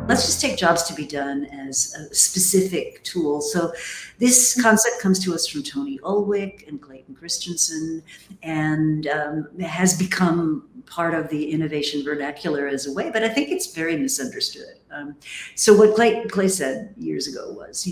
Let's just take jobs to be done as a specific tool. So this concept comes to us from Tony Ulwick and Clayton Christensen, and has become part of the innovation vernacular as a way, but I think it's very misunderstood. So what Clay said years ago was,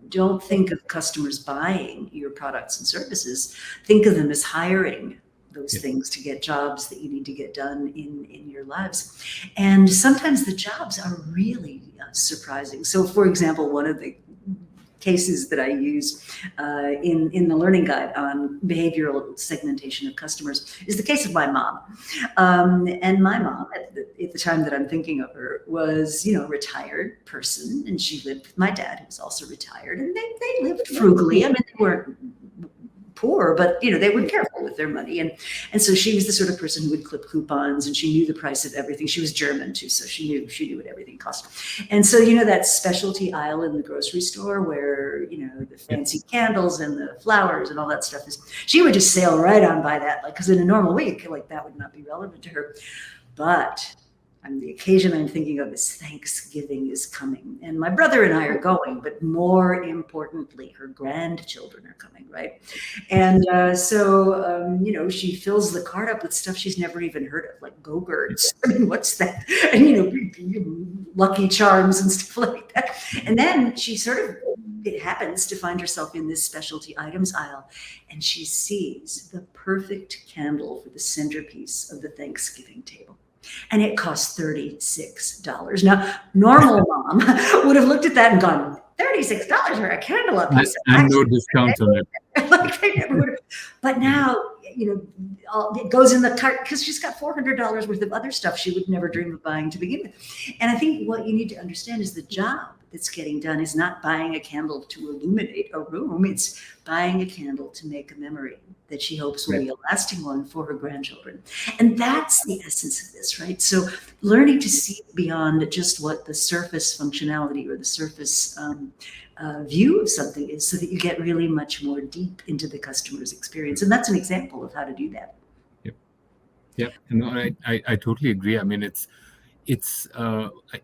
don't think of customers buying your products and services. Think of them as hiring those things to get jobs that you need to get done in your lives. And sometimes the jobs are really surprising. So for example, one of the cases that I use in the learning guide on behavioral segmentation of customers is the case of my mom. And my mom, at the time that I'm thinking of her, was, a retired person, and she lived with my dad, who was also retired, and they lived frugally. I mean, they weren't poor, but they were careful with their money. And so she was the sort of person who would clip coupons, and she knew the price of everything. She was German too, so she knew what everything cost. And so, that specialty aisle in the grocery store where, the fancy candles and the flowers and all that stuff she would just sail right on by that, because in a normal week, that would not be relevant to her. But the occasion I'm thinking of is Thanksgiving is coming, and my brother and I are going, but more importantly, her grandchildren are coming, right? And so she fills the cart up with stuff she's never even heard of, like Go-Gurts. I mean, what's that? And Lucky Charms and stuff like that. And then she it happens to find herself in this specialty items aisle, and she sees the perfect candle for the centerpiece of the Thanksgiving table. And it costs $36. Now, normal mom would have looked at that and gone, $36 for a candle up. And no discount on it. But now, it goes in the cart because she's got $400 worth of other stuff she would never dream of buying to begin with. And I think what you need to understand is the job that's getting done is not buying a candle to illuminate a room. It's buying a candle to make a memory that she hopes will be a lasting one for her grandchildren. And that's the essence of this, right? So learning to see beyond just what the surface functionality or the surface view of something is, so that you get really much more deep into the customer's experience. And that's an example of how to do that. Yep. No, I totally agree. I mean, I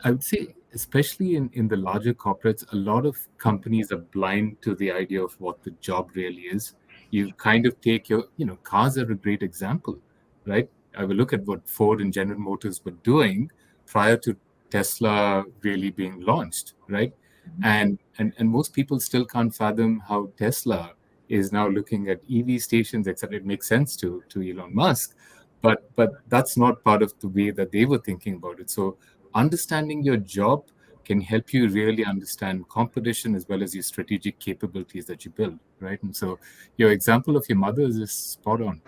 would say, especially in the larger corporates, a lot of companies are blind to the idea of what the job really is. You kind of take cars are a great example, right? I will look at what Ford and General Motors were doing prior to Tesla really being launched, right? And most people still can't fathom how Tesla is now looking at EV stations, except it makes sense to Elon Musk. But that's not part of the way that they were thinking about it. So understanding your job can help you really understand competition as well as your strategic capabilities that you build, right? And so your example of your mother is spot on.